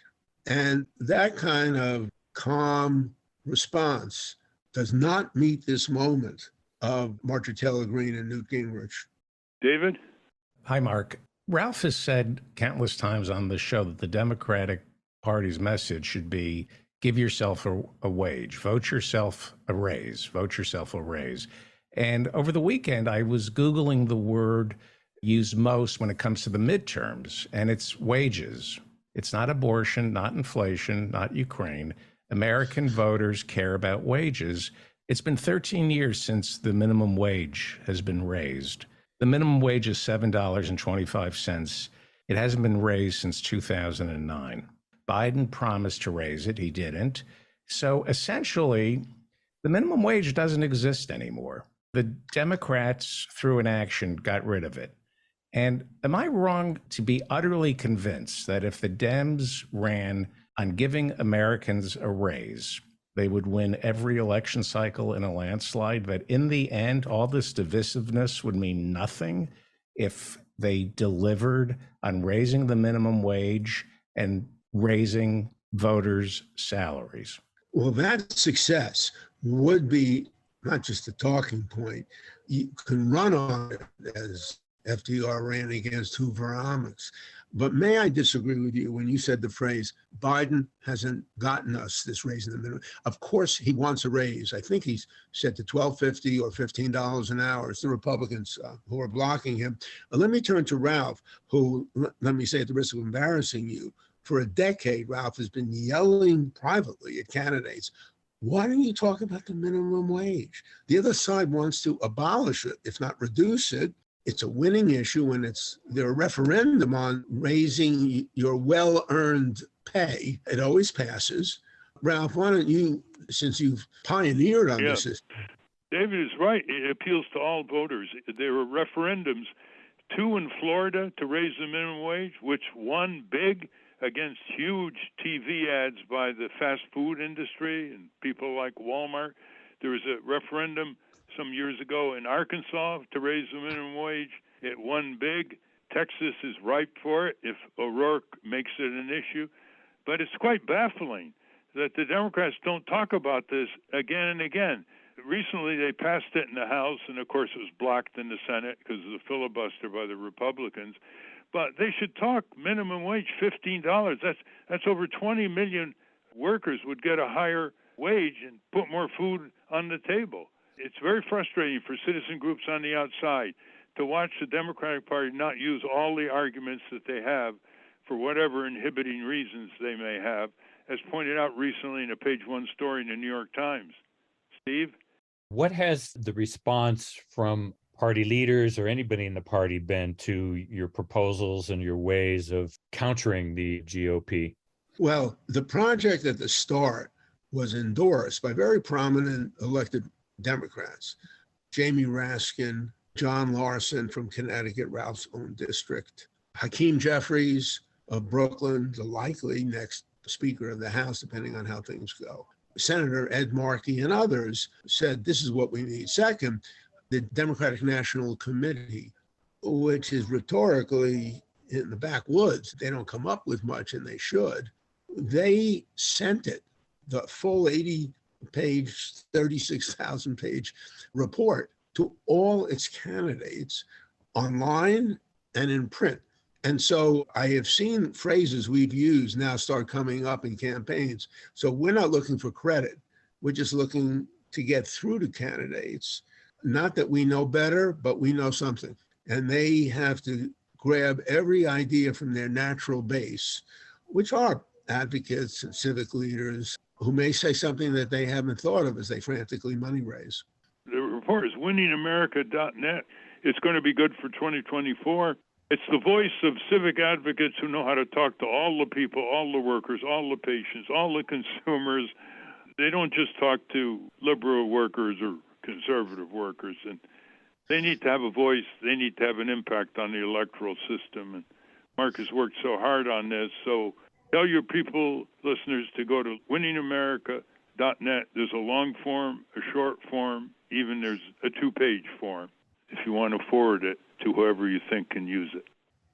Speaker 7: And that kind of calm response does not meet this moment of Marjorie Taylor Greene and Newt Gingrich.
Speaker 4: David?
Speaker 3: Hi, Mark. Ralph has said countless times on this show that the Democratic Party's message should be give yourself a wage, vote yourself a raise, vote yourself a raise. And over the weekend, I was Googling the word used most when it comes to the midterms, and it's wages. It's not abortion, not inflation, not Ukraine. American voters care about wages. It's been 13 years since the minimum wage has been raised. The minimum wage is $7.25. It hasn't been raised since 2009. Biden promised to raise it. He didn't. So essentially, The minimum wage doesn't exist anymore. The Democrats, through an action, got rid of it. And am I wrong to be utterly convinced that if the Dems ran on giving Americans a raise, they would win every election cycle in a landslide, that in the end, all this divisiveness would mean nothing if they delivered on raising the minimum wage and raising voters' salaries?
Speaker 7: Well, that success would be not just a talking point. You can run on it as FDR ran against Hooveronomics. But may I disagree with you when you said the phrase, Biden hasn't gotten us this raise in the minimum. Of course, he wants a raise. I think he's set to $12.50 or $15 an hour. It's the Republicans who are blocking him. But let me turn to Ralph, who, let me say at the risk of embarrassing you, for a decade, Ralph has been yelling privately at candidates, why don't you talk about the minimum wage? The other side wants to abolish it, if not reduce it. It's a winning issue, and there a referendum on raising your well-earned pay. It always passes. Ralph, why don't you, since you've pioneered on this?
Speaker 4: David is right. It appeals to all voters. There were referendums, 2 in Florida to raise the minimum wage, which won big against huge TV ads by the fast food industry and people like Walmart. There was a referendum some years ago in Arkansas to raise the minimum wage. It won big. Texas is ripe for it if O'Rourke makes it an issue. But it's quite baffling that the Democrats don't talk about this again and again. Recently, they passed it in the House, and of course it was blocked in the Senate because of the filibuster by the Republicans. But they should talk minimum wage, $15. That's over 20 million workers would get a higher wage and put more food on the table. It's very frustrating for citizen groups on the outside to watch the Democratic Party not use all the arguments that they have for whatever inhibiting reasons they may have, as pointed out recently in a page 1 story in the New York Times. Steve?
Speaker 1: What has the response from party leaders or anybody in the party been to your proposals and your ways of countering the GOP?
Speaker 7: Well, the project at the start was endorsed by very prominent elected Democrats, Jamie Raskin, John Larson from Connecticut, Ralph's own district, Hakeem Jeffries of Brooklyn, the likely next Speaker of the House, depending on how things go. Senator Ed Markey and others said this is what we need. Second, the Democratic National Committee, which is rhetorically in the backwoods, they don't come up with much, and they should. They sent it, the full 80-page, 36,000-page report to all its candidates online and in print. And so I have seen phrases we've used now start coming up in campaigns. So we're not looking for credit. We're just looking to get through to candidates. Not that we know better, but we know something. And they have to grab every idea from their natural base, which are advocates and civic leaders who may say something that they haven't thought of as they frantically money raise.
Speaker 4: The report is winningamerica.net. It's going to be good for 2024. It's the voice of civic advocates who know how to talk to all the people, all the workers, all the patients, all the consumers. They don't just talk to liberal workers or conservative workers. And they need to have a voice. They need to have an impact on the electoral system. And Mark has worked so hard on this. So tell your people, listeners, to go to winningamerica.net. There's a long form, a short form, even there's a 2-page form if you want to forward it to whoever you think can use it.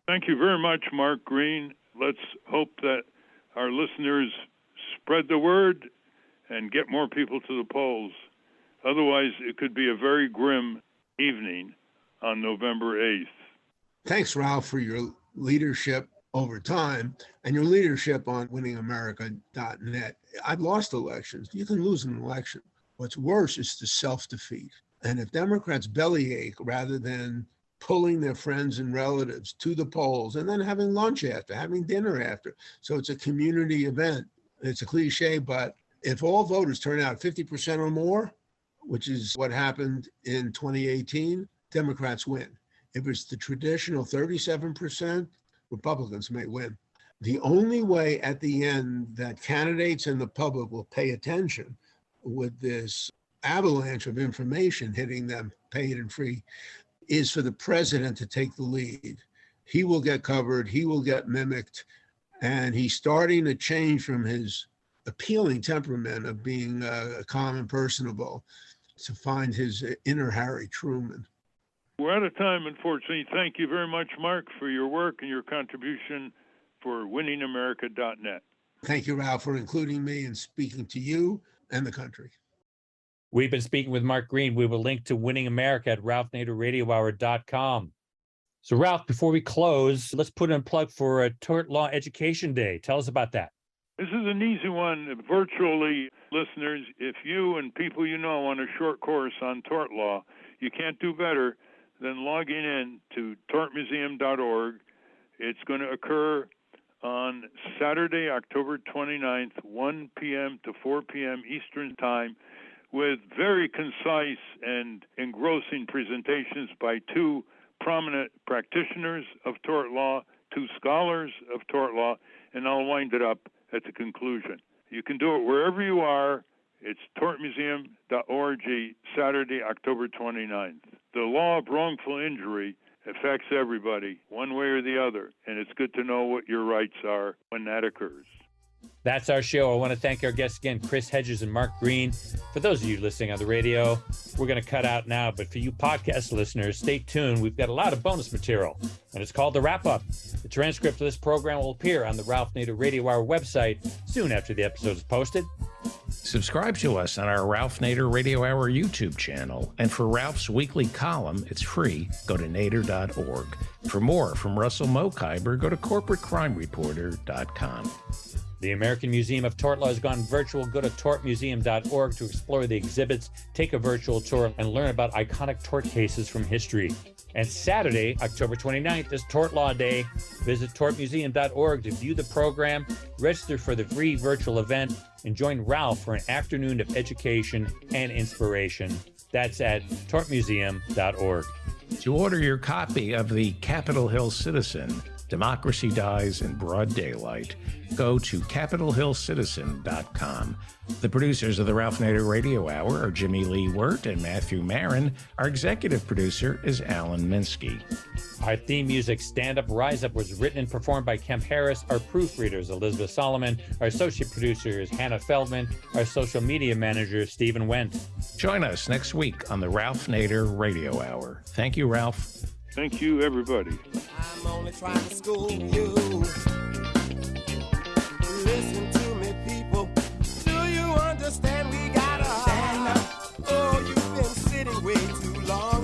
Speaker 4: Thank you very much, Mark Green. Let's hope that our listeners spread the word and get more people to the polls. Otherwise, it could be a very grim evening on November 8th.
Speaker 7: Thanks, Ralph, for your leadership over time and your leadership on winningamerica.net. I've lost elections. You can lose an election. What's worse is the self-defeat. And if Democrats bellyache rather than pulling their friends and relatives to the polls and then having lunch after, having dinner after, so it's a community event. It's a cliche, but if all voters turn out 50% or more, which is what happened in 2018, Democrats win. If it's the traditional 37%, Republicans may win. The only way at the end that candidates and the public will pay attention with this avalanche of information hitting them, paid and free, is for the president to take the lead. He will get covered, he will get mimicked, and he's starting to change from his appealing temperament of being calm and personable to find his inner Harry Truman.
Speaker 4: We're out of time, unfortunately. Thank you very much, Mark, for your work and your contribution for winningamerica.net.
Speaker 7: Thank you, Ralph, for including me and speaking to you and the country.
Speaker 1: We've been speaking with Mark Green. We will link to Winning America at ralphnaderradiohour.com. So, Ralph, before we close, let's put in a plug for a Tort Law Education Day. Tell us about that.
Speaker 4: This is an easy one. Virtually, listeners, if you and people you know want a short course on tort law, you can't do better than logging in to tortmuseum.org. It's going to occur on Saturday, October 29th, 1 p.m. to 4 p.m. Eastern Time, with very concise and engrossing presentations by two prominent practitioners of tort law, two scholars of tort law, and I'll wind it up at the conclusion. You can do it wherever you are. It's tortmuseum.org, Saturday, October 29th. The law of wrongful injury affects everybody, one way or the other, and it's good to know what your rights are when that occurs.
Speaker 1: That's our show. I want to thank our guests again, Chris Hedges and Mark Green. For those of you listening on the radio, we're going to cut out now. But for you podcast listeners, stay tuned. We've got a lot of bonus material, and it's called The Wrap-Up. The transcript of this program will appear on the Ralph Nader Radio Hour website soon after the episode is posted.
Speaker 3: Subscribe to us on our Ralph Nader Radio Hour YouTube channel. And for Ralph's weekly column, it's free. Go to nader.org. For more from Russell Mokhiber, go to corporatecrimereporter.com.
Speaker 1: The American Museum of Tort Law has gone virtual. Go to tortmuseum.org to explore the exhibits, take a virtual tour, and learn about iconic tort cases from history. And Saturday, October 29th, is Tort Law Day. Visit tortmuseum.org to view the program, register for the free virtual event, and join Ralph for an afternoon of education and inspiration. That's at tortmuseum.org.
Speaker 3: To order your copy of the Capitol Hill Citizen, Democracy Dies in Broad Daylight, go to capitolhillcitizen.com. The producers of the Ralph Nader Radio Hour are Jimmy Lee Wirt and Matthew Marin. Our executive producer is Alan Minsky.
Speaker 1: Our theme music, Stand Up, Rise Up, was written and performed by Kemp Harris. Our proofreader is Elizabeth Solomon. Our associate producer is Hannah Feldman. Our social media manager is Stephen Wendt.
Speaker 3: Join us next week on the Ralph Nader Radio Hour. Thank you, Ralph.
Speaker 4: Thank you, everybody.
Speaker 2: I'm only trying to school you. Listen to me, people. Do you understand? We gotta stand up. Oh, you've been sitting way too long.